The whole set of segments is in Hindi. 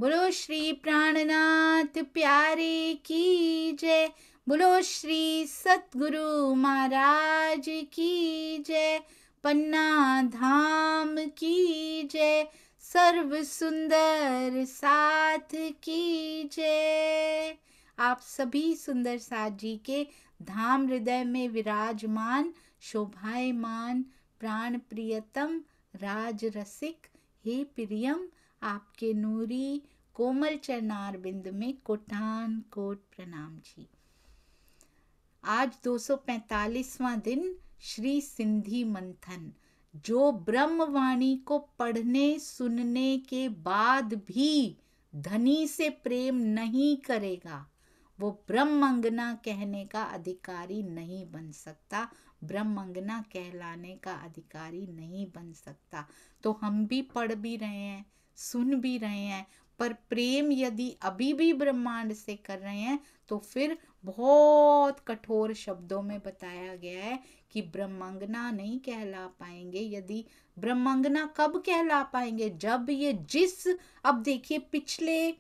बोलो श्री प्राणनाथ प्यारे की जय। बोलो श्री सतगुरु महाराज की जय। पन्ना धाम की जय। सर्व सुंदर साथ की जय। आप सभी सुंदर साथ जी के धाम हृदय में विराजमान शोभायमान प्राण प्रियतम राज रसिक हे प्रियम, आपके नूरी कोमल चरणार बिंद में कोटान कोट प्रणाम जी। आज 245वां दिन श्री सिंधी मंथन। जो ब्रह्मवाणी को पढ़ने सुनने के बाद भी धनी से प्रेम नहीं करेगा, वो ब्रह्मंगना कहने का अधिकारी नहीं बन सकता, ब्रह्मंगना कहलाने का अधिकारी नहीं बन सकता। तो हम भी पढ़ भी रहे हैं, सुन भी रहे हैं, पर प्रेम यदि अभी भी ब्रह्मांड से कर रहे हैं तो फिर बहुत कठोर शब्दों में बताया गया है कि ब्रह्मांगना नहीं कहला पाएंगे। यदि ब्रह्मांगना कब कहला पाएंगे? जब ये अब देखिए, पिछले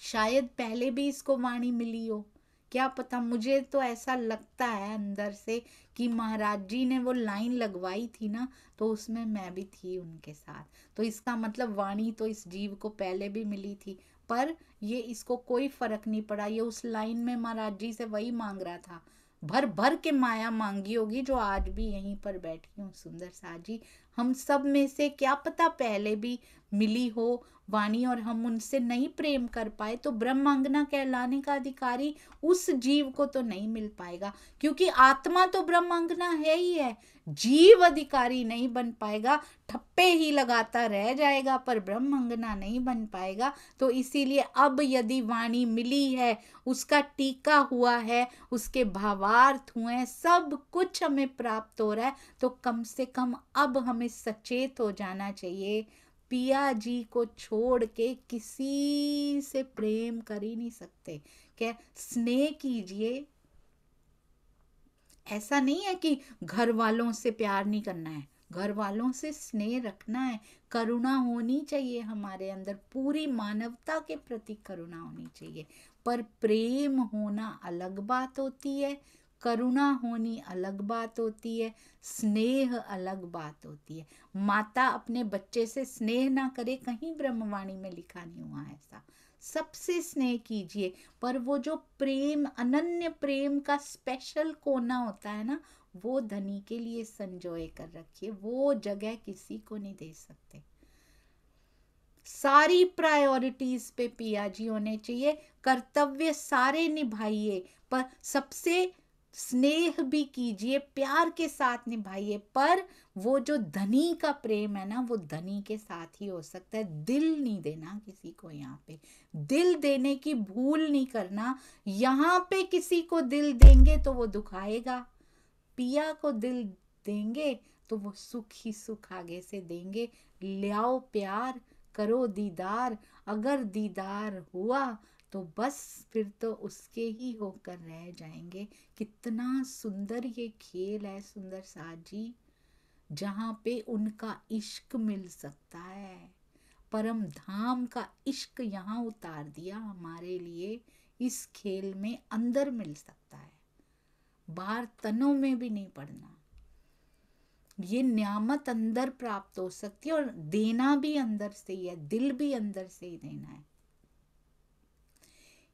शायद पहले भी इसको वाणी मिली हो, क्या पता। मुझे तो ऐसा लगता है अंदर से कि महाराज जी ने वो लाइन लगवाई थी ना, तो उसमें मैं भी थी उनके साथ। तो इसका मतलब वाणी तो इस जीव को पहले भी मिली थी, पर ये इसको कोई फर्क नहीं पड़ा। ये उस लाइन में महाराज जी से वही मांग रहा था, भर भर के माया मांगी होगी, जो आज भी यहीं पर बैठी हूँ सुंदर साथ जी। हम सब में से क्या पता पहले भी मिली हो वाणी और हम उनसे नहीं प्रेम कर पाए, तो ब्रह्मांगना कहलाने का अधिकारी उस जीव को तो नहीं मिल पाएगा, क्योंकि आत्मा तो ब्रह्मांगना है ही है। जीव अधिकारी नहीं बन पाएगा, ठप्पे ही लगाता रह जाएगा, पर ब्रह्मांगना नहीं बन पाएगा। तो इसीलिए अब यदि वाणी मिली है, उसका टीका हुआ है, उसके भावार्थ हुए हैं, सब कुछ हमें प्राप्त हो रहा है, तो कम से कम अब हमें सचेत हो जाना चाहिए। पिया जी को छोड़ के किसी से प्रेम कर ही नहीं सकते। क्या स्नेह कीजिए, ऐसा नहीं है कि घर वालों से प्यार नहीं करना है, घर वालों से स्नेह रखना है, करुणा होनी चाहिए हमारे अंदर, पूरी मानवता के प्रति करुणा होनी चाहिए। पर प्रेम होना अलग बात होती है, करुणा होनी अलग बात होती है, स्नेह अलग बात होती है। माता अपने बच्चे से स्नेह ना करे, कहीं ब्रह्मवाणी में लिखा नहीं हुआ ऐसा। सबसे स्नेह कीजिए, पर वो जो प्रेम, अनन्य प्रेम का स्पेशल कोना होता है ना, वो धनी के लिए संजोए कर रखिए, वो जगह किसी को नहीं दे सकते। सारी प्रायोरिटीज पे पिया जी होने चाहिए, कर्तव्य सारे निभाइए, पर सबसे स्नेह भी कीजिए, प्यार के साथ निभाइए। पर वो जो धनी का प्रेम है ना, वो धनी के साथ ही हो सकता है। दिल नहीं देना किसी को, यहाँ पे दिल देने की भूल नहीं करना। यहाँ पे किसी को दिल देंगे तो वो दुखाएगा, पिया को दिल देंगे तो वो सुख ही सुख आगे से देंगे। लियाओ प्यार, करो दीदार, अगर दीदार हुआ तो बस फिर तो उसके ही होकर रह जाएंगे। कितना सुंदर ये खेल है सुंदर साथ जी, जहाँ पे उनका इश्क मिल सकता है। परम धाम का इश्क यहाँ उतार दिया हमारे लिए, इस खेल में अंदर मिल सकता है, बाहर तनों में भी नहीं पड़ना। ये न्यामत अंदर प्राप्त हो सकती है, और देना भी अंदर से ही है, दिल भी अंदर से ही देना है।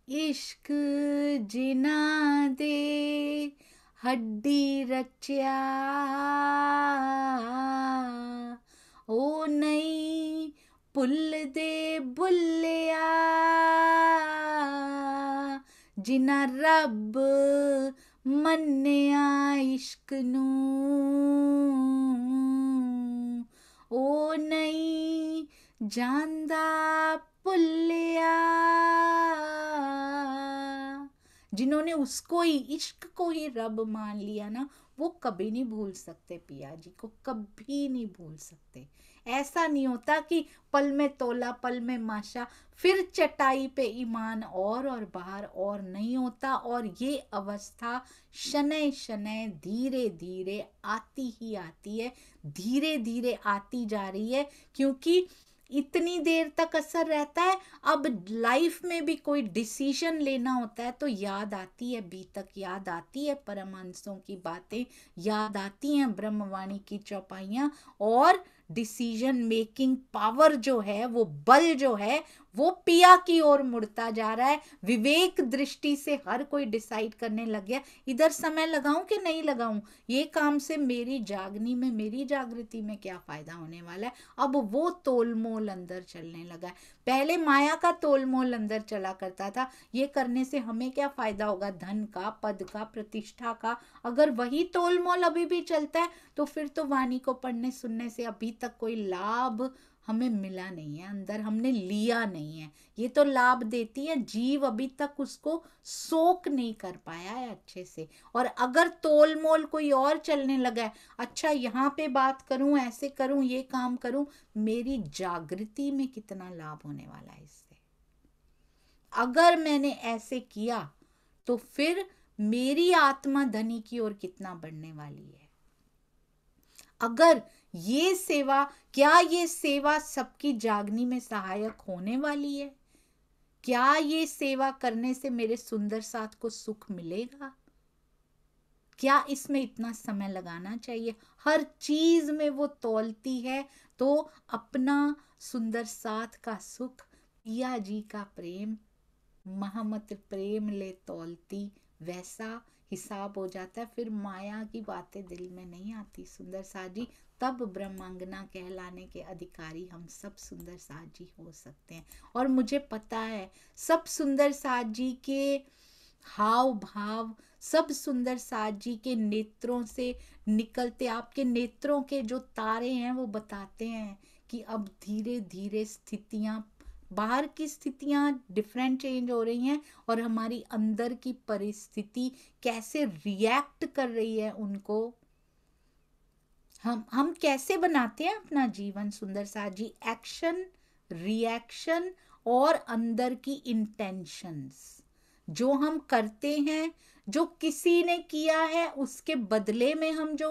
इश्क जिना दे हड्डी रचा, ओ नहीं पुल दे बुलिया, जिना रब मन्निया इश्क नू, ओ नहीं जांदा पुलिया। जिन्होंने उसको ही, इश्क को ही रब मान लिया ना, वो कभी नहीं भूल सकते पिया जी को, कभी नहीं भूल सकते। ऐसा नहीं होता कि पल में तोला पल में माशा, फिर चटाई पे ईमान और बाहर और नहीं होता। और ये अवस्था शनै शनै धीरे धीरे आती ही आती है, धीरे धीरे आती जा रही है, क्योंकि इतनी देर तक असर रहता है। अब लाइफ में भी कोई डिसीजन लेना होता है तो याद आती है बीतक, याद आती है परमहंसों की बातें, याद आती हैं ब्रह्मवाणी की चौपाइयाँ, और डिसीजन मेकिंग पावर जो है, वो बल जो है, वो पिया की ओर मुड़ता जा रहा है। विवेक दृष्टि से हर कोई डिसाइड करने लग गया, इधर समय लगाऊं कि नहीं लगाऊं, ये काम से मेरी जागनी में, मेरी जागृति में क्या फायदा होने वाला है। अब वो तोलमोल अंदर चलने लगा है। पहले माया का तोलमोल अंदर चला करता था, ये करने से हमें क्या फायदा होगा, धन का, पद का, प्रतिष्ठा का। अगर वही तोलमोल अभी भी चलता है तो फिर तो वाणी को पढ़ने सुनने से अभी तक कोई लाभ हमें मिला नहीं है, अंदर हमने लिया नहीं है। ये तो लाभ देती है, जीव अभी तक उसको सोख नहीं कर पाया है अच्छे से। और अगर तोलमोल कोई और चलने लगा है, अच्छा यहाँ पे बात करूं, ऐसे करूं, ये काम करूं, मेरी जागृति में कितना लाभ होने वाला है इससे। अगर मैंने ऐसे किया तो फिर मेरी आत्मा धनी की ओर कितना बढ़ने वाली है। अगर ये सेवा, क्या ये सेवा सबकी जागनी में सहायक होने वाली है? क्या ये सेवा करने से मेरे सुंदर साथ को सुख मिलेगा? क्या इसमें इतना समय लगाना चाहिए? हर चीज में वो तौलती है तो अपना सुंदर साथ का सुख, पिया जी का प्रेम, महमत प्रेम ले तौलती, वैसा हिसाब हो जाता है। फिर माया की बातें दिल में नहीं आती सुंदर साथ जी। तब ब्रह्मांगना कहलाने के अधिकारी हम सब सुंदर साथ जी हो सकते हैं। और मुझे पता है सब सुंदर साथ जी के हाव भाव, सब सुंदर साथ जी के नेत्रों से निकलते, आपके नेत्रों के जो तारे हैं वो बताते हैं कि अब धीरे धीरे स्थितियां, बाहर की स्थितियां डिफरेंट चेंज हो रही हैं और हमारी अंदर की परिस्थिति कैसे रिएक्ट कर रही है उनको। हम कैसे बनाते हैं अपना जीवन सुंदर साथ जी, एक्शन, रिएक्शन और अंदर की इंटेंशंस। जो हम करते हैं, जो किसी ने किया है उसके बदले में हम जो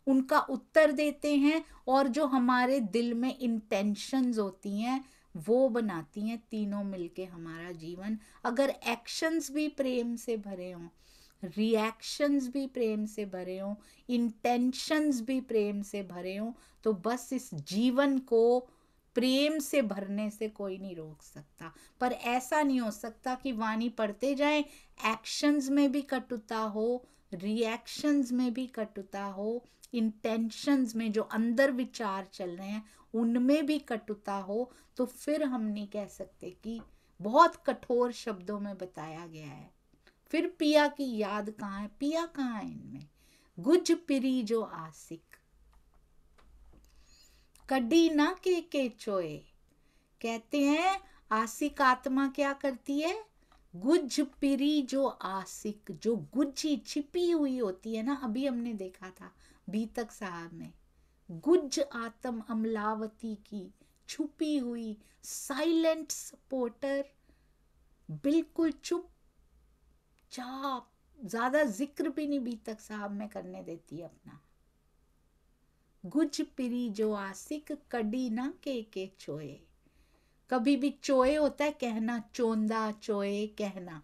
उनका उत्तर देते हैं, और जो हमारे दिल में इंटेंशंस होती हैं, वो बनाती हैं तीनों मिलके हमारा जीवन। अगर एक्शंस भी प्रेम से भरे हों, रिएक्शंस भी प्रेम से भरे हों, इंटेंशंस भी प्रेम से भरे हों, तो बस इस जीवन को प्रेम से भरने से कोई नहीं रोक सकता। पर ऐसा नहीं हो सकता कि वाणी पढ़ते जाएं, एक्शंस में भी कटुता हो, रिएक्शंस में भी कटुता हो, इंटेंशंस में जो अंदर विचार चल रहे हैं उनमें भी कटुता हो, तो फिर हम नहीं कह सकते कि, बहुत कठोर शब्दों में बताया गया है। फिर पिया की याद कहाँ है? पिया कहाँ है इनमें? गुज पिरी जो आसिक, कडी ना के चोए। कहते हैं आसिक आत्मा क्या करती है? गुज पिरी जो आसिक, जो गुज्जी छिपी हुई होती है ना, अभी हमने देखा था बीतक साहब में, गुज आत्म अमलावती की छुपी हुई साइलेंट सपोर्टर, बिल्कुल चुप चाप, ज्यादा जिक्र भी नहीं बीतक साहब में करने देती है अपना। गुज पिरी जो आसिक, कडी ना के चोए। कभी भी चोए होता है कहना, चोंदा चोए कहना।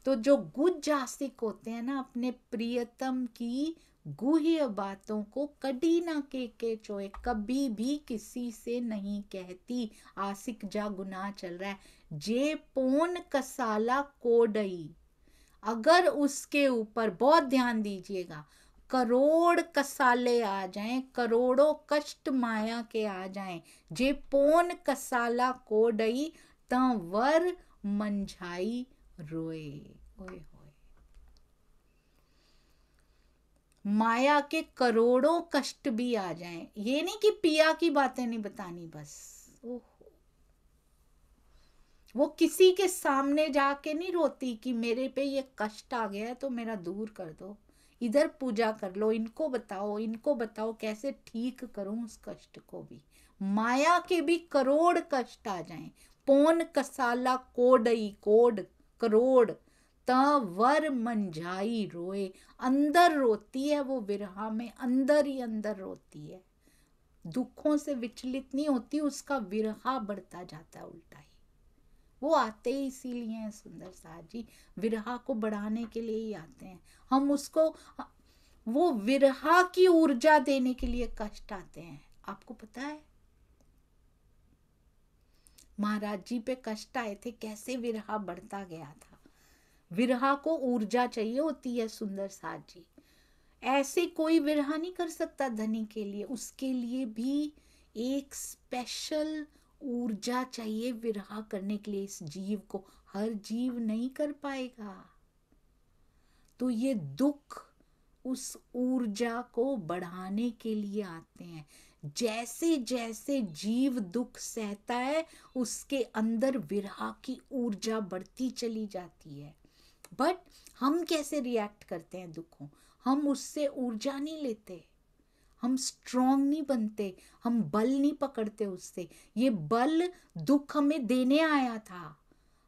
तो जो गुज आसिक होते हैं ना, अपने प्रियतम की गुह्य बातों को कडी ना के चोए, कभी भी किसी से नहीं कहती। आसिक जा गुनाह चल रहा है, जे पोन कसाला कोडई, अगर उसके ऊपर, बहुत ध्यान दीजिएगा, करोड़ कसाले आ जाएं, करोड़ों कष्ट माया के आ जाएं, जे पोन कसाला कोडई, ता वर मंझाई रोए। ओए होए, माया के करोड़ों कष्ट भी आ जाएं, ये नहीं कि पिया की बातें नहीं बतानी बस। ओह, वो किसी के सामने जाके नहीं रोती कि मेरे पे ये कष्ट आ गया है तो मेरा दूर कर दो। इधर पूजा कर लो, इनको बताओ कैसे ठीक करूं उस कष्ट को भी। माया के भी करोड़ कष्ट आ जाएं, पोन कसाला कोडई, कोड करोड़, वर मंझाई रोए, अंदर रोती है वो विरहा में, अंदर ही अंदर रोती है। दुखों से विचलित नहीं होती, उसका विरहा बढ़ता जाता है उल्टा ही। वो आते ही इसीलिए हैं सुंदर साथ जी, विरहा को बढ़ाने के लिए ही आते हैं। हम उसको, वो विरहा की ऊर्जा देने के लिए कष्ट आते हैं। आपको पता है महाराज जी पे कष्ट आए थे, कैसे विरहा बढ़ता गया था। विरहा को ऊर्जा चाहिए होती है सुंदर साथ जी, ऐसे कोई विरहा नहीं कर सकता धनी के लिए, उसके लिए भी एक स्पेशल ऊर्जा चाहिए विरहा करने के लिए। इस जीव को, हर जीव नहीं कर पाएगा। तो ये दुख उस ऊर्जा को बढ़ाने के लिए आते हैं। जैसे जैसे जीव दुख सहता है, उसके अंदर विरहा की ऊर्जा बढ़ती चली जाती है। बट हम कैसे रिएक्ट करते हैं दुखों? हम उससे ऊर्जा नहीं लेते, हम स्ट्रॉन्ग नहीं बनते, हम बल नहीं पकड़ते उससे। ये बल दुख हमें देने आया था,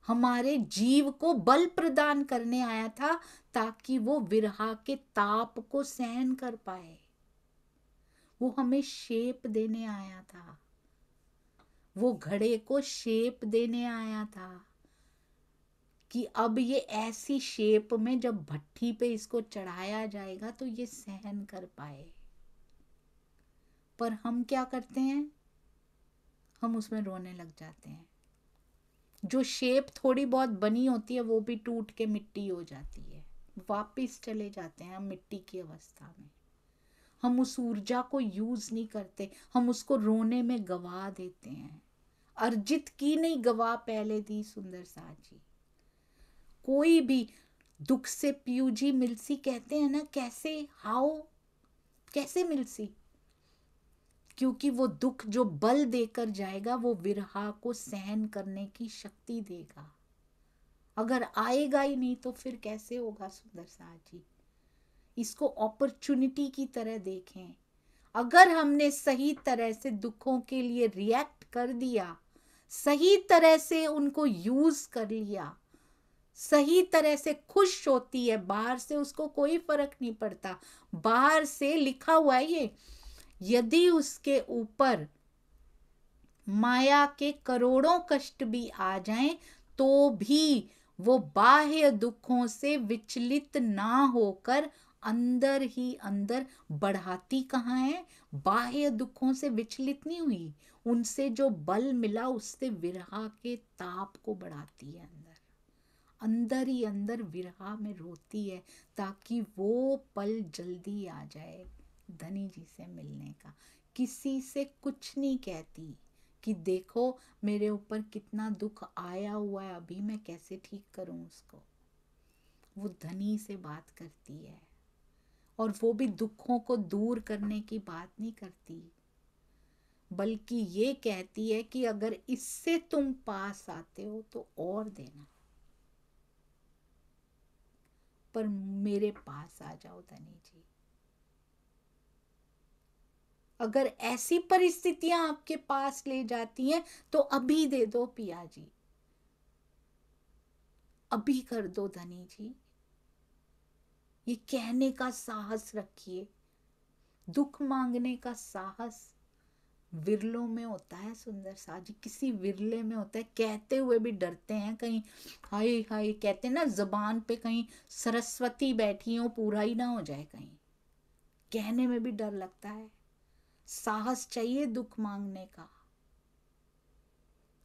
हमारे जीव को बल प्रदान करने आया था, ताकि वो विरहा के ताप को सहन कर पाए। वो हमें शेप देने आया था, वो घड़े को शेप देने आया था कि अब ये ऐसी शेप में जब भट्ठी पे इसको चढ़ाया जाएगा तो ये सहन कर पाए। पर हम क्या करते हैं, हम उसमें रोने लग जाते हैं। जो शेप थोड़ी बहुत बनी होती है वो भी टूट के मिट्टी हो जाती है, वापिस चले जाते हैं हम मिट्टी की अवस्था में। हम उस ऊर्जा को यूज नहीं करते, हम उसको रोने में गवा देते हैं। अर्जित की नहीं, गवा पहले दी सुंदर साथ जी। कोई भी दुख से पीयूजी मिलसी कहते हैं ना, कैसे, हाउ, कैसे मिलसी? क्योंकि वो दुख जो बल देकर जाएगा वो विरहा को सहन करने की शक्ति देगा। अगर आएगा ही नहीं तो फिर कैसे होगा सुंदर साथ जी? इसको अपॉर्चुनिटी की तरह देखें। अगर हमने सही तरह से दुखों के लिए रिएक्ट कर दिया, सही तरह से उनको यूज कर लिया, सही तरह से खुश होती है, बाहर से उसको कोई फर्क नहीं पड़ता। बाहर से लिखा हुआ है ये, यदि उसके ऊपर माया के करोड़ों कष्ट भी आ जाएं तो भी वो बाह्य दुखों से विचलित ना होकर अंदर ही अंदर बढ़ाती कहाँ है? बाह्य दुखों से विचलित नहीं हुई, उनसे जो बल मिला उससे विरहा के ताप को बढ़ाती है। अंदर ही अंदर विरहा में रोती है, ताकि वो पल जल्दी आ जाए धनी जी से मिलने का। किसी से कुछ नहीं कहती कि देखो मेरे ऊपर कितना दुख आया हुआ है, अभी मैं कैसे ठीक करूं उसको। वो धनी से बात करती है, और वो भी दुखों को दूर करने की बात नहीं करती, बल्कि ये कहती है कि अगर इससे तुम पास आते हो तो और देना, पर मेरे पास आ जाओ धनी जी। अगर ऐसी परिस्थितियां आपके पास ले जाती हैं तो अभी दे दो पिया जी, अभी कर दो धनी जी। ये कहने का साहस रखिए। दुख मांगने का साहस विरलों में होता है सुंदर सा जी, किसी विरले में होता है। कहते हुए भी डरते हैं, कहीं हाय हाय कहते हैं ना जबान पे, कहीं सरस्वती बैठी हो पूरा ही ना हो जाए, कहीं कहने में भी डर लगता है। साहस चाहिए दुख मांगने का।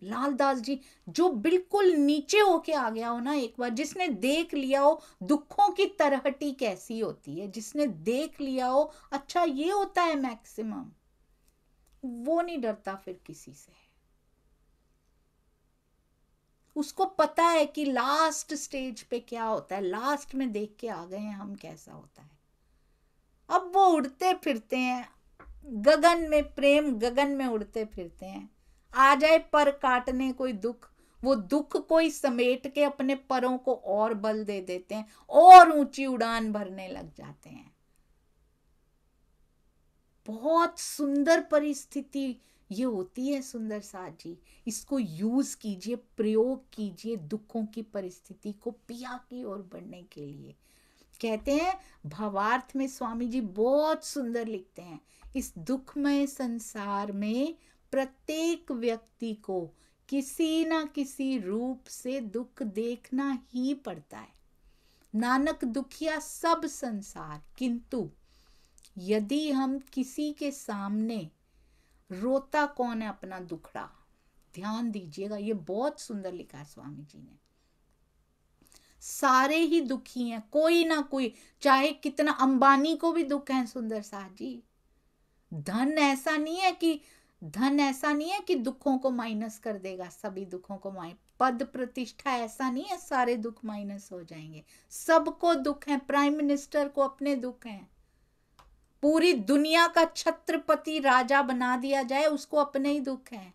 लालदास जी जो बिल्कुल नीचे होके आ गया हो ना, एक बार जिसने देख लिया हो दुखों की तरहटी कैसी होती है, जिसने देख लिया हो अच्छा ये होता है मैक्सिमम, वो नहीं डरता फिर किसी से। उसको पता है कि लास्ट स्टेज पे क्या होता है, लास्ट में देख के आ गए हैं हम कैसा होता है। अब वो उड़ते फिरते हैं गगन में, प्रेम गगन में उड़ते फिरते हैं। आ जाए पर काटने कोई दुख, वो दुख कोई समेट के अपने परों को और बल दे देते हैं, और ऊंची उड़ान भरने लग जाते हैं। बहुत सुंदर परिस्थिति ये होती है सुंदर साथ जी। इसको यूज कीजिए, प्रयोग कीजिए दुखों की परिस्थिति को पिया की ओर बढ़ने के लिए। कहते हैं, भावार्थ में स्वामी जी बहुत सुंदर लिखते हैं, इस दुखमय संसार में प्रत्येक व्यक्ति को किसी ना किसी रूप से दुख देखना ही पड़ता है। नानक दुखिया सब संसार, किंतु यदि हम किसी के सामने, रोता कौन है अपना दुखड़ा, ध्यान दीजिएगा, ये बहुत सुंदर लिखा है स्वामी जी ने। सारे ही दुखी हैं, कोई ना कोई, चाहे कितना, अंबानी को भी दुख है सुंदर साथ जी। धन ऐसा नहीं है कि दुखों को माइनस कर देगा, सभी दुखों को पद प्रतिष्ठा ऐसा नहीं है सारे दुख माइनस हो जाएंगे। सबको दुख है, प्राइम मिनिस्टर को अपने दुख हैं, पूरी दुनिया का छत्रपति राजा बना दिया जाए उसको अपने ही दुख हैं।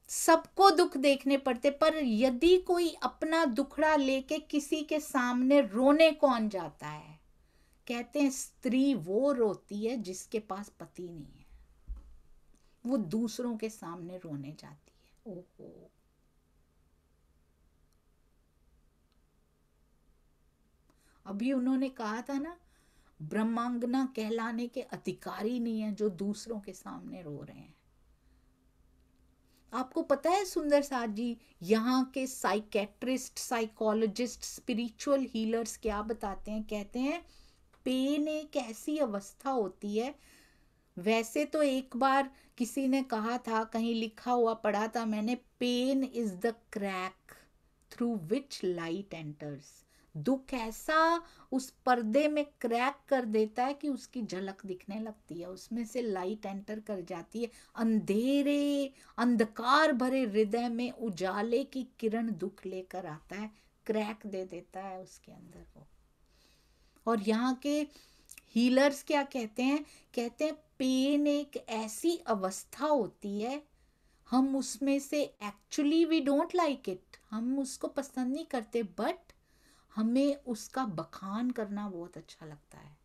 सबको दुख देखने पड़ते, पर यदि कोई अपना दुखड़ा लेके किसी के सामने रोने कौन जाता है? कहते हैं स्त्री वो रोती है जिसके पास पति नहीं है, वो दूसरों के सामने रोने जाती है। ओहो, अभी उन्होंने कहा था ना, ब्रह्मांगना कहलाने के अधिकारी नहीं है जो दूसरों के सामने रो रहे हैं। आपको पता है सुंदर साथ जी, यहाँ के साइकेट्रिस्ट, साइकोलॉजिस्ट, स्पिरिचुअल हीलर्स क्या बताते हैं? कहते हैं पेन एक ऐसी अवस्था होती है, वैसे तो एक बार किसी ने कहा था, कहीं लिखा हुआ पढ़ा था मैंने, pain is the crack through which light enters. दुख ऐसा उस पर्दे में क्रैक कर देता है कि उसकी झलक दिखने लगती है, उसमें से लाइट एंटर कर जाती है, अंधेरे अंधकार भरे हृदय में उजाले की किरण दुख लेकर आता है, क्रैक दे देता है उसके अंदर को। और यहाँ के हीलर्स क्या कहते हैं? कहते हैं पेन एक ऐसी अवस्था होती है, हम उसमें से actually we don't like it, हम उसको पसंद नहीं करते, बट हमें उसका बखान करना बहुत अच्छा लगता है,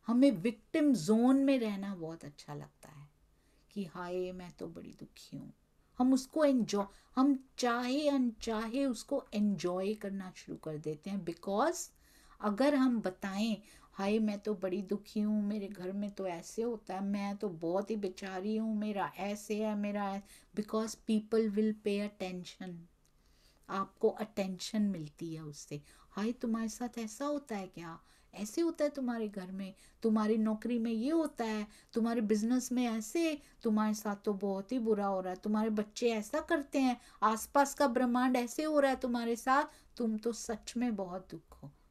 हमें विक्टिम जोन में रहना बहुत अच्छा लगता है कि हाय मैं तो बड़ी दुखी हूँ। हम उसको एंजॉय, हम चाहे अनचाहे उसको एंजॉय करना शुरू कर देते हैं। बिकॉज अगर हम बताएं हाय मैं तो बड़ी दुखी हूँ, मेरे घर में तो ऐसे होता है, मैं तो बहुत ही बेचारी हूँ, मेरा ऐसे है, मेरा, because people will pay attention, आपको अटेंशन मिलती है उससे। हाय तुम्हारे साथ ऐसा होता है क्या, ऐसे होता है तुम्हारे घर में, तुम्हारी नौकरी में ये होता है, तुम्हारे बिजनेस में ऐसे, तुम्हारे साथ तो बहुत ही बुरा हो रहा है, तुम्हारे बच्चे ऐसा करते हैं, आसपास का ब्रह्मांड ऐसे हो रहा है तुम्हारे साथ, तुम तो सच में बहुत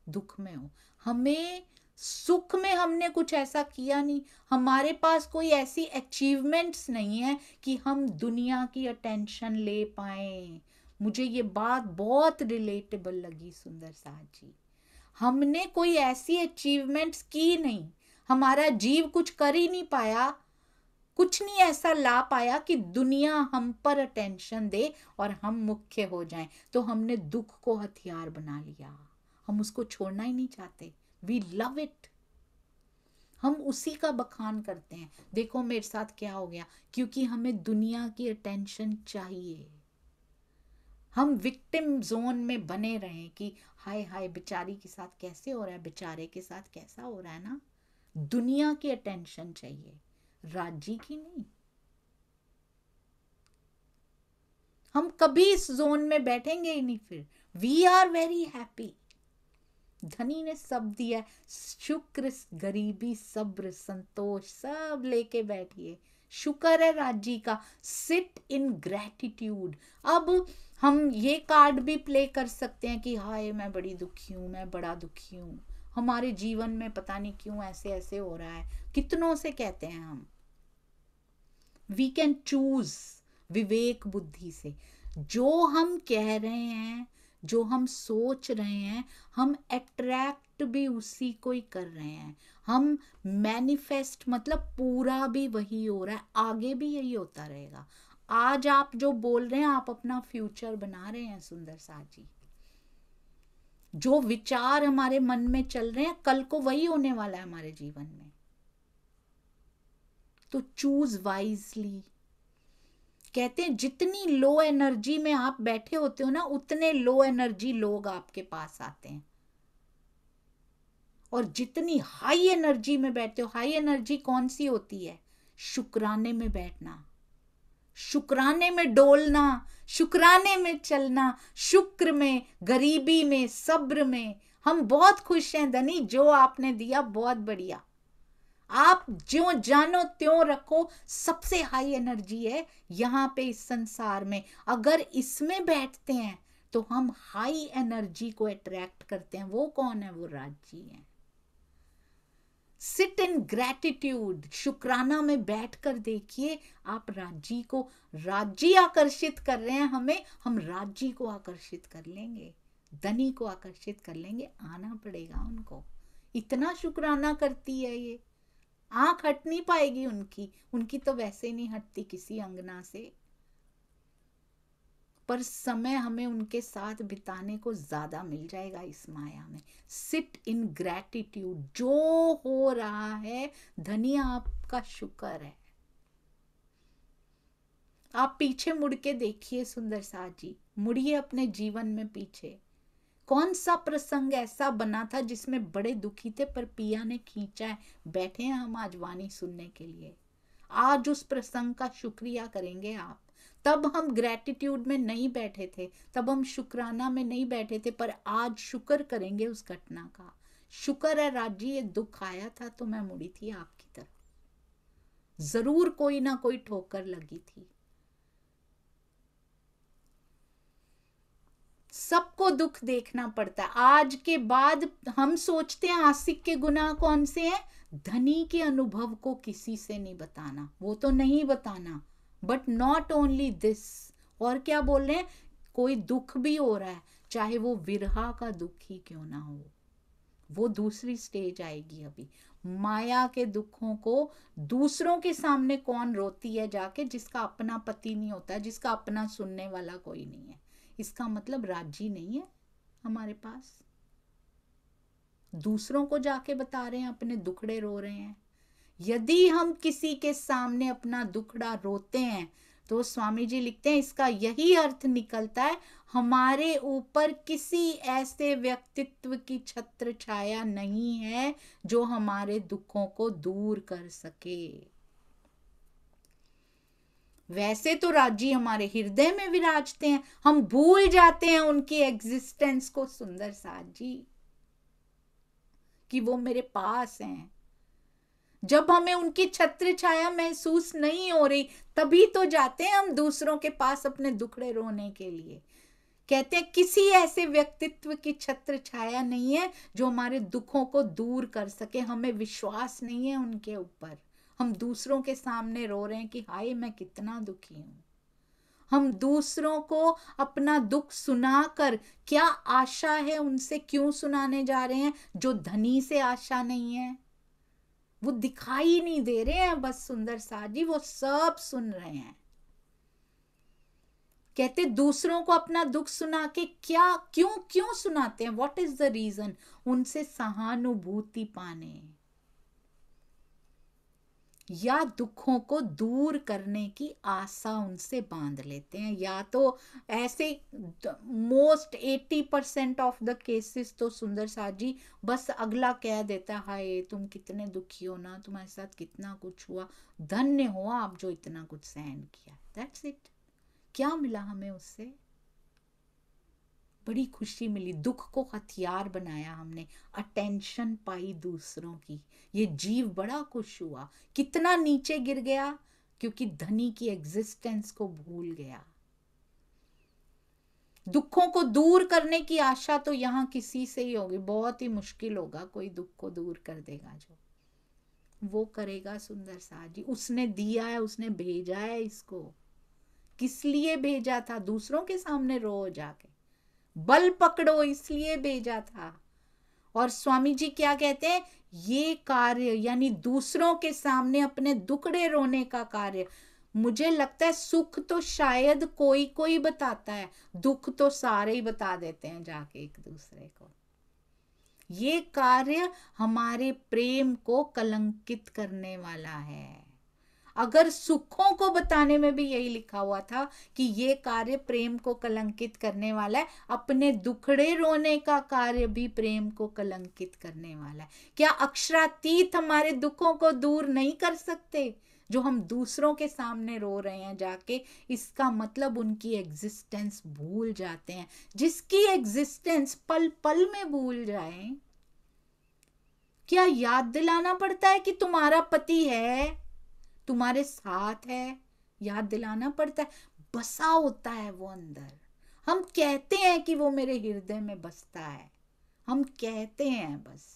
दुख में हो। हमें सुख में हमने कुछ ऐसा किया नहीं, हमारे पास कोई ऐसी अचीवमेंट्स नहीं है कि हम दुनिया की अटेंशन ले पाए। मुझे ये बात बहुत रिलेटेबल लगी सुंदर साथ जी, हमने कोई ऐसी अचीवमेंट्स की नहीं, हमारा जीव कुछ कर ही नहीं पाया, कुछ नहीं ऐसा ला पाया कि दुनिया हम पर अटेंशन दे और हम मुख्य हो जाएं। तो हमने दुख को हथियार बना लिया, हम उसको छोड़ना ही नहीं चाहते, वी लव इट, हम उसी का बखान करते हैं। देखो मेरे साथ क्या हो गया, क्योंकि हमें दुनिया की अटेंशन चाहिए, हम विक्टिम जोन में बने रहें कि हाय हाय बेचारी के साथ कैसे हो रहा है, बेचारे के साथ कैसा हो रहा है ना। दुनिया की अटेंशन चाहिए, राज्य की नहीं। हम कभी इस जोन में बैठेंगे ही नहीं फिर। वी आर वेरी हैप्पी, धनी ने सब दिया, शुक्र गरीबी सब्र संतोष सब लेके बैठिए, शुक्र है राज्य का, सिट इन ग्रेटिट्यूड। अब हम ये कार्ड भी प्ले कर सकते हैं कि हाय मैं बड़ी दुखी हूँ, मैं बड़ा दुखी हूँ, हमारे जीवन में पता नहीं क्यों ऐसे ऐसे हो रहा है, कितनों से कहते हैं हम। वी कैन चूज विवेक बुद्धि से, जो हम कह रहे हैं, जो हम सोच रहे हैं, हम अट्रैक्ट भी उसी को ही कर रहे हैं, हम मैनिफेस्ट, मतलब पूरा भी वही हो रहा है, आगे भी यही होता रहेगा। आज आप जो बोल रहे हैं, आप अपना फ्यूचर बना रहे हैं सुंदर साथ जी। जो विचार हमारे मन में चल रहे हैं, कल को वही होने वाला है हमारे जीवन में। तो चूज वाइजली, कहते हैं जितनी लो एनर्जी में आप बैठे होते हो ना, उतने लो एनर्जी लोग आपके पास आते हैं। और जितनी हाई एनर्जी में बैठते हो, हाई एनर्जी कौन सी होती है? शुक्राने में बैठना, शुक्राने में डोलना, शुक्राने में चलना, शुक्र में, गरीबी में, सब्र में। हम बहुत खुश हैं धनी, जो आपने दिया बहुत बढ़िया। आप जो जानो त्यों रखो, सबसे हाई एनर्जी है यहां पे इस संसार में। अगर इसमें बैठते हैं तो हम हाई एनर्जी को अट्रैक्ट करते हैं। वो कौन है? वो राजी है। सिट इन ग्रेटिट्यूड, शुक्राना में बैठकर देखिए आप राजी को, राजी आकर्षित कर रहे हैं हमें, हम राजी को आकर्षित कर लेंगे, धनी को आकर्षित कर लेंगे। आना पड़ेगा उनको। इतना शुक्राना करती है ये, आंख हट नहीं पाएगी उनकी, उनकी तो वैसे नहीं हटती किसी अंगना से, पर समय हमें उनके साथ बिताने को ज्यादा मिल जाएगा इस माया में। सिट इन ग्रेटिट्यूड, जो हो रहा है धनी आपका शुक्र है। आप पीछे मुड़ के देखिए सुंदर साथ जी, मुड़िए अपने जीवन में पीछे। कौन सा प्रसंग ऐसा बना था जिसमें बड़े दुखी थे पर पिया ने खींचा है? बैठे हैं हम आज वाणी सुनने के लिए। आज उस प्रसंग का शुक्रिया करेंगे आप। तब हम ग्रेटिट्यूड में नहीं बैठे थे, तब हम शुक्राना में नहीं बैठे थे, पर आज शुक्र करेंगे उस घटना का। शुक्र है राजी, ये दुख आया था तो मैं मुड़ी थी आपकी तरफ। जरूर कोई ना कोई ठोकर लगी थी। सबको दुख देखना पड़ता है। आज के बाद हम सोचते हैं आसिक के गुनाह कौन से हैं? धनी के अनुभव को किसी से नहीं बताना, वो तो नहीं बताना। बट नॉट ओनली दिस, और क्या बोल रहे हैं? कोई दुख भी हो रहा है, चाहे वो विरहा का दुख ही क्यों ना हो, वो दूसरी स्टेज आएगी अभी। माया के दुखों को दूसरों के सामने कौन रोती है जाके? जिसका अपना पति नहीं होता, जिसका अपना सुनने वाला कोई नहीं है। इसका मतलब राजी नहीं है हमारे पास, दूसरों को जाके बता रहे हैं, अपने दुखड़े रो रहे हैं। यदि हम किसी के सामने अपना दुखड़ा रोते हैं तो स्वामी जी लिखते हैं इसका यही अर्थ निकलता है, हमारे ऊपर किसी ऐसे व्यक्तित्व की छत्र छाया नहीं है जो हमारे दुखों को दूर कर सके। वैसे तो राजी हमारे हृदय में विराजते हैं, हम भूल जाते हैं उनकी एग्जिस्टेंस को सुंदर साथ जी, कि वो मेरे पास हैं। जब हमें उनकी छत्र छाया महसूस नहीं हो रही, तभी तो जाते हैं हम दूसरों के पास अपने दुखड़े रोने के लिए। कहते हैं किसी ऐसे व्यक्तित्व की छत्र छाया नहीं है जो हमारे दुखों को दूर कर सके। हमें विश्वास नहीं है उनके ऊपर, हम दूसरों के सामने रो रहे हैं कि हाय मैं कितना दुखी हूं। हम दूसरों को अपना दुख सुनाकर क्या आशा है उनसे, क्यों सुनाने जा रहे हैं? जो धनी से आशा नहीं है, वो दिखाई नहीं दे रहे हैं बस सुंदर साथ जी, वो सब सुन रहे हैं। कहते दूसरों को अपना दुख सुना के क्या, क्यों सुनाते हैं? What is the reason? उनसे सहानुभूति पाने या दुखों को दूर करने की आशा उनसे बांध लेते हैं। या तो ऐसे मोस्ट 80% ऑफ द केसेस तो सुंदर साथ जी बस अगला कह देता है हाय तुम कितने दुखी हो ना, तुम्हारे साथ कितना कुछ हुआ, धन्य हो आप जो इतना कुछ सहन किया। That's it. क्या मिला हमें उससे? बड़ी खुशी मिली, दुख को हथियार बनाया हमने, अटेंशन पाई दूसरों की। ये जीव बड़ा खुश हुआ। कितना नीचे गिर गया? क्योंकि धनी की एग्जिस्टेंस को भूल गया। दुखों को दूर करने की आशा तो यहां किसी से ही होगी, बहुत ही मुश्किल होगा कोई दुख को दूर कर देगा। जो वो करेगा सुंदर साथ जी, उसने दिया है, उसने भेजा है इसको। किस लिए भेजा था? दूसरों के सामने रो जाके, बल पकड़ो इसलिए भेजा था। और स्वामी जी क्या कहते हैं? ये कार्य यानी दूसरों के सामने अपने दुखड़े रोने का कार्य, मुझे लगता है सुख तो शायद कोई कोई बताता है, दुख तो सारे ही बता देते हैं जाके एक दूसरे को। ये कार्य हमारे प्रेम को कलंकित करने वाला है। अगर सुखों को बताने में भी यही लिखा हुआ था कि ये कार्य प्रेम को कलंकित करने वाला है, अपने दुखड़े रोने का कार्य भी प्रेम को कलंकित करने वाला है, क्या अक्षरातीत हमारे दुखों को दूर नहीं कर सकते? जो हम दूसरों के सामने रो रहे हैं जाके, इसका मतलब उनकी एग्जिस्टेंस भूल जाते हैं। जिसकी एग्जिस्टेंस पल पल में भूल जाए, क्या याद दिलाना पड़ता है कि तुम्हारा पति है, तुम्हारे साथ है? याद दिलाना पड़ता है? बसा होता है वो अंदर। हम कहते हैं कि वो मेरे हृदय में बसता है, हम कहते हैं, बस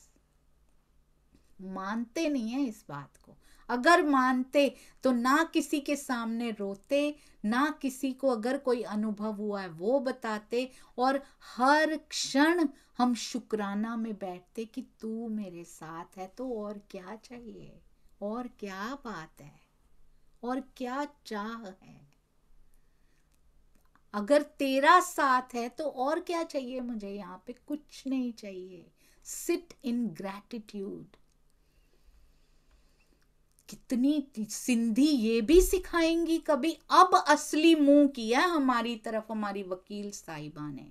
मानते नहीं है इस बात को। अगर मानते तो ना किसी के सामने रोते, ना किसी को अगर कोई अनुभव हुआ है वो बताते, और हर क्षण हम शुक्राना में बैठते कि तू मेरे साथ है, तो और क्या चाहिए, और क्या बात है, और क्या चाह है? अगर तेरा साथ है तो और क्या चाहिए मुझे? यहाँ पे कुछ नहीं चाहिए। Sit in gratitude. कितनी सिंधी ये भी सिखाएंगी कभी। अब असली मुंह किया हमारी तरफ हमारी वकील साहिबा ने।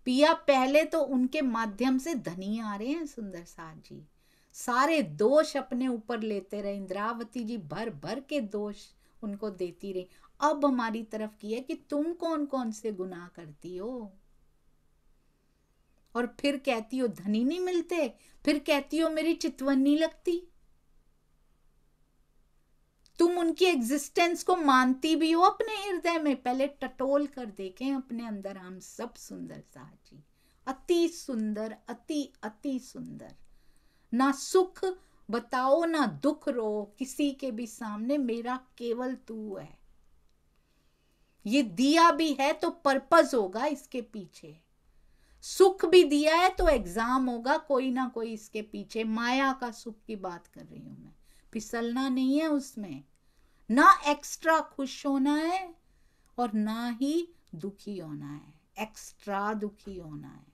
पिया पहले तो उनके माध्यम से धनी आ रहे हैं सुंदर साथ जी, सारे दोष अपने ऊपर लेते रहे, इंद्रावती जी भर भर के दोष उनको देती रही। अब हमारी तरफ की है कि तुम कौन कौन से गुनाह करती हो, और फिर कहती हो धनी नहीं मिलते, फिर कहती हो मेरी चितवन नहीं लगती। तुम उनकी एग्जिस्टेंस को मानती भी हो अपने हृदय में? पहले टटोल कर देखें अपने अंदर हम सब सुंदर साथ जी, अति सुंदर, अति अति सुंदर। ना सुख बताओ ना दुख रो किसी के भी सामने, मेरा केवल तू है। ये दिया भी है तो पर्पस होगा इसके पीछे, सुख भी दिया है तो एग्जाम होगा कोई ना कोई इसके पीछे। माया का सुख की बात कर रही हूं मैं, फिसलना नहीं है उसमें, ना एक्स्ट्रा खुश होना है और ना ही दुखी होना है, एक्स्ट्रा दुखी होना है।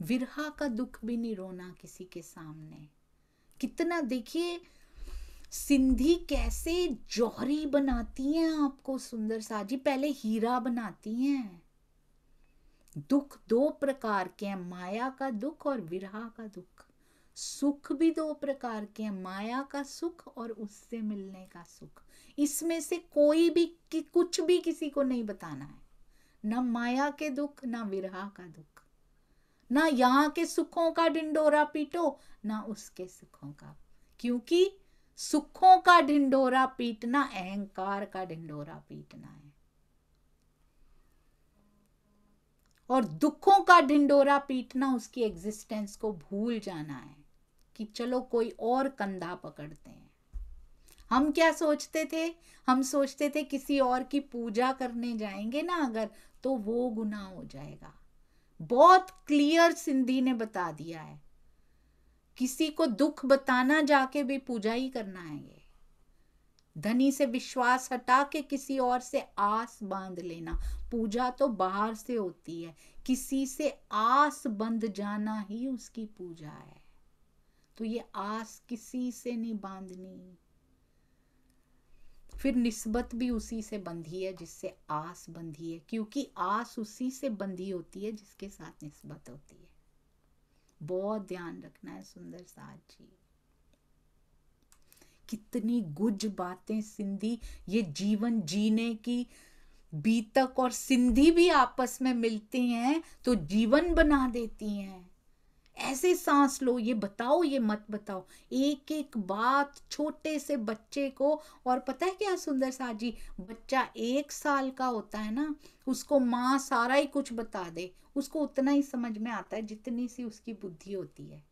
विरहा का दुख भी नहीं रोना किसी के सामने। कितना देखिए सिंधी कैसे जौहरी बनाती हैं आपको सुंदर साजी, पहले हीरा बनाती हैं। दुख दो प्रकार के हैं, माया का दुख और विरहा का दुख। सुख भी दो प्रकार के हैं, माया का सुख और उससे मिलने का सुख। इसमें से कोई भी कि कुछ भी किसी को नहीं बताना है, ना माया के दुख ना विरहा का दुख, ना यहाँ के सुखों का ढिंडोरा पीटो ना उसके सुखों का, क्योंकि सुखों का ढिंडोरा पीटना अहंकार का ढिंडोरा पीटना है, और दुखों का ढिंडोरा पीटना उसकी एग्जिस्टेंस को भूल जाना है कि चलो कोई और कंधा पकड़ते हैं। हम क्या सोचते थे? हम सोचते थे किसी और की पूजा करने जाएंगे ना अगर, तो वो गुनाह हो जाएगा। बहुत क्लियर सिंधी ने बता दिया है, किसी को दुख बताना जाके भी पूजा ही करना है। ये धनी से विश्वास हटा के किसी और से आस बांध लेना, पूजा तो बाहर से होती है, किसी से आस बंध जाना ही उसकी पूजा है। तो ये आस किसी से नहीं बांधनी। फिर निस्बत भी उसी से बंधी है जिससे आस बंधी है, क्योंकि आस उसी से बंधी होती है जिसके साथ निस्बत होती है। बहुत ध्यान रखना है सुंदर साथ जी। कितनी गुज बातें सिंधी, ये जीवन जीने की बीतक, और सिंधी भी आपस में मिलती हैं तो जीवन बना देती हैं। ऐसे सांस लो, ये बताओ ये मत बताओ, एक एक बात छोटे से बच्चे को। और पता है क्या सुंदर साथ जी, बच्चा 1 साल का होता है ना, उसको माँ सारा ही कुछ बता दे, उसको उतना ही समझ में आता है जितनी सी उसकी बुद्धि होती है।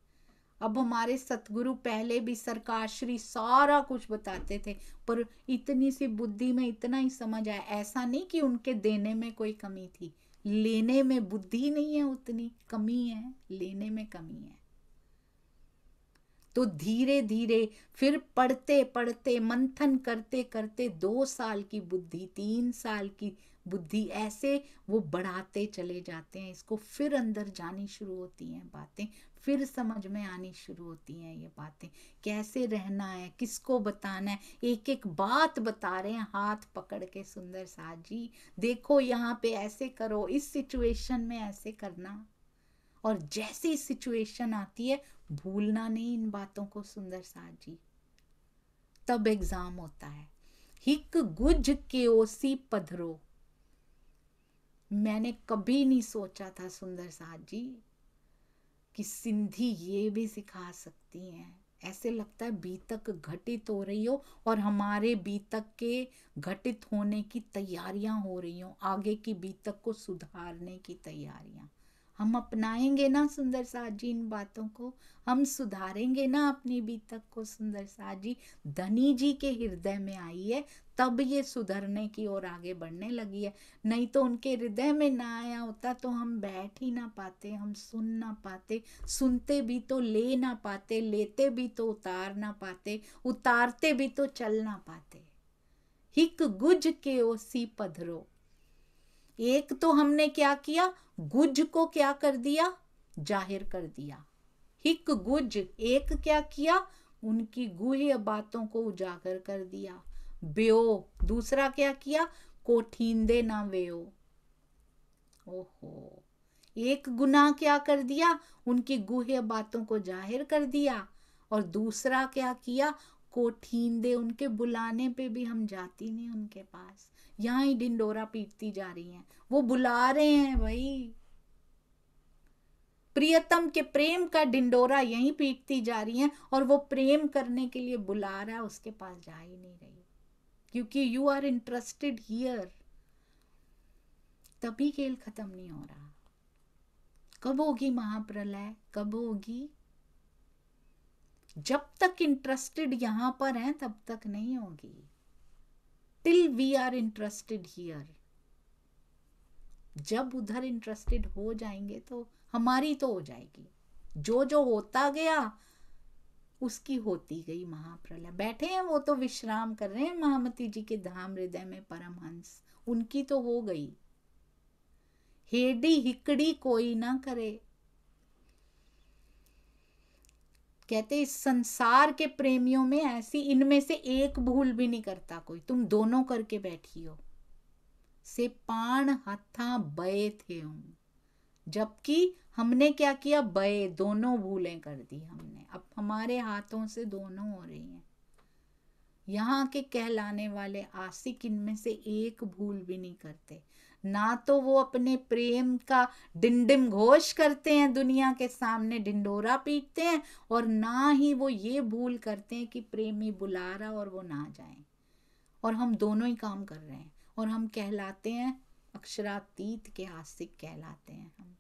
अब हमारे सतगुरु पहले भी सरकार श्री सारा कुछ बताते थे, पर इतनी सी बुद्धि में इतना ही समझ आया। ऐसा नहीं कि उनके देने में कोई कमी थी, लेने में बुद्धि नहीं है, उतनी कमी है, लेने में कमी है। तो धीरे धीरे फिर पढ़ते पढ़ते मंथन करते करते 2 साल की बुद्धि, 3 साल की बुद्धि, ऐसे वो बढ़ाते चले जाते हैं इसको। फिर अंदर जानी शुरू होती हैं बातें, फिर समझ में आनी शुरू होती हैं ये बातें, कैसे रहना है, किसको बताना है। एक एक बात बता रहे हैं हाथ पकड़ के सुंदर साथ जी, देखो यहाँ पे ऐसे करो, इस सिचुएशन में ऐसे करना। और जैसी सिचुएशन आती है भूलना नहीं इन बातों को सुंदर साथ जी। तब एग्जाम होता है। हिक गुज के ओसी पधरो। मैंने कभी नहीं सोचा था सुंदर साथ जी कि सिंधी ये भी सिखा सकती हैं। ऐसे लगता है बीतक घटित हो रही हो और हमारे बीतक के घटित होने की तैयारियां हो रही हो, आगे की बीतक को सुधारने की तैयारियां। हम अपनाएंगे ना सुंदर साथ जी इन बातों को, हम सुधारेंगे ना अपनी बीतक को सुंदर साथ जी। धनी जी के हृदय में आई है तब ये सुधरने की ओर आगे बढ़ने लगी है, नहीं तो उनके हृदय में ना आया होता तो हम बैठ ही ना पाते, हम सुन ना पाते, सुनते भी तो ले ना पाते, लेते भी तो उतार ना पाते, उतारते भी तो चल ना पाते। हिक गुज के ओसी पधरो। एक तो हमने क्या किया, गुज को क्या कर दिया, जाहिर कर दिया। हिक गुज, एक क्या किया, उनकी गुह्य बातों को उजागर कर दिया। ब्यो, दूसरा क्या किया, कोठींदे ना वेयो। ओहो, एक गुनाह क्या कर दिया, उनकी गुह्य बातों को जाहिर कर दिया, और दूसरा क्या किया, कोठींदे, उनके बुलाने पे भी हम जाती नहीं उनके पास, यहाँ ही ढिंडोरा पीटती जा रही हैं। वो बुला रहे हैं भाई, प्रियतम के प्रेम का ढिंडोरा यहीं पीटती जा रही हैं, और वो प्रेम करने के लिए बुला रहा है, उसके पास जा ही नहीं रही, क्योंकि यू आर इंटरेस्टेड हियर। तभी खेल खत्म नहीं हो रहा। कब होगी महाप्रलय, कब होगी? जब तक इंटरेस्टेड यहां पर हैं तब तक नहीं होगी। Till we are interested here. जब उधर इंटरेस्टेड हो जाएंगे तो हमारी तो हो जाएगी। जो जो होता गया उसकी होती गई महाप्रलय। बैठे हैं वो तो विश्राम कर रहे हैं महामती जी के धाम हृदय में परमहंस, उनकी तो हो गई। हेडी हिकड़ी कोई ना करे। कहते इस संसार के प्रेमियों में ऐसी, इनमें से एक भूल भी नहीं करता कोई। तुम दोनों करके बैठी हो। से पाण हथा बये थे हम, जबकि हमने क्या किया, बये, दोनों भूलें कर दी हमने। अब हमारे हाथों से दोनों हो रही हैं। यहाँ के कहलाने वाले आशिक इनमें से एक भूल भी नहीं करते। ना तो वो अपने प्रेम का डिंडिम घोष करते हैं, दुनिया के सामने ढिंडोरा पीटते हैं, और ना ही वो ये भूल करते हैं कि प्रेमी बुला रहा और वो ना जाए। और हम दोनों ही काम कर रहे हैं, और हम कहलाते हैं अक्षरातीत के आशिक कहलाते हैं हम।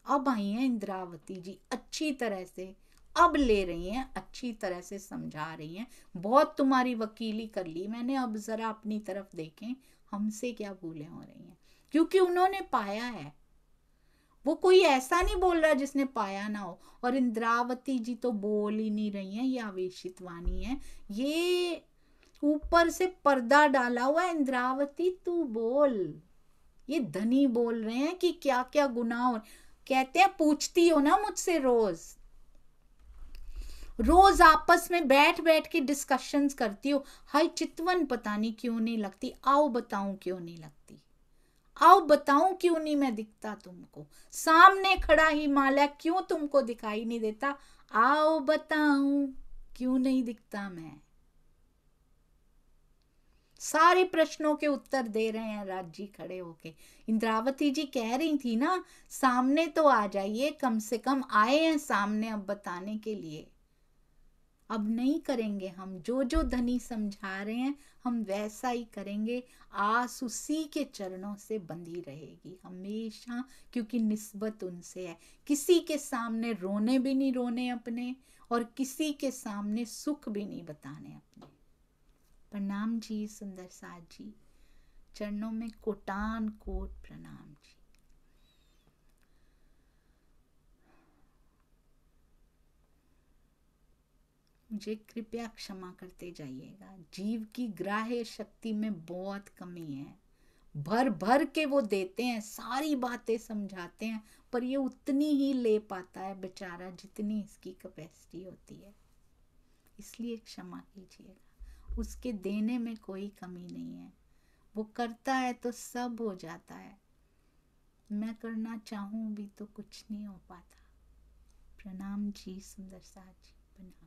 अब आई हैं इंद्रावती जी अच्छी तरह से, अब ले रही हैं, अच्छी तरह से समझा रही हैं। बहुत तुम्हारी वकीली कर ली मैंने, अब जरा अपनी तरफ देखें हमसे क्या भूलें हो रही हैं, क्योंकि उन्होंने पाया है। वो कोई ऐसा नहीं बोल रहा जिसने पाया ना हो। और इंद्रावती जी तो बोल ही नहीं रही हैं, ये आवेशित वाणी है, ये ऊपर से पर्दा डाला हुआ है। इंद्रावती तू बोल। ये धनी बोल रहे हैं कि क्या क्या गुनाह हो। कहते हैं पूछती हो ना मुझसे रोज, रोज आपस में बैठ बैठ के डिस्कशंस करती हो, हाय चितवन पता नहीं क्यों नहीं लगती, आओ बताऊं क्यों नहीं लगती, आओ बताऊं क्यों नहीं मैं दिखता तुमको, सामने खड़ा हिमालय क्यों तुमको दिखाई नहीं देता, आओ बताऊं क्यों नहीं दिखता मैं। सारे प्रश्नों के उत्तर दे रहे हैं राज जी खड़े होके। इंद्रावती जी कह रही थी ना, सामने तो आ जाइए, कम से कम आए हैं सामने अब बताने के लिए। अब नहीं करेंगे हम, जो जो धनी समझा रहे हैं हम वैसा ही करेंगे। आस उसी के चरणों से बंधी रहेगी हमेशा, क्योंकि निस्बत उनसे है। किसी के सामने रोने भी नहीं रोने अपने, और किसी के सामने सुख भी नहीं बताने अपने। प्रणाम जी सुंदर साथ जी, चरणों में कोटान कोट प्रणाम जी। मुझे कृपया क्षमा करते जाइएगा, जीव की ग्राह्य शक्ति में बहुत कमी है, भर भर के वो देते हैं, सारी बातें समझाते हैं, पर ये उतनी ही ले पाता है बेचारा जितनी इसकी कैपेसिटी होती है। इसलिए क्षमा कीजिएगा, उसके देने में कोई कमी नहीं है। वो करता है तो सब हो जाता है, मैं करना चाहूँ भी तो कुछ नहीं हो पाता। प्रणाम जी सुंदर साथ जी, प्रणाम।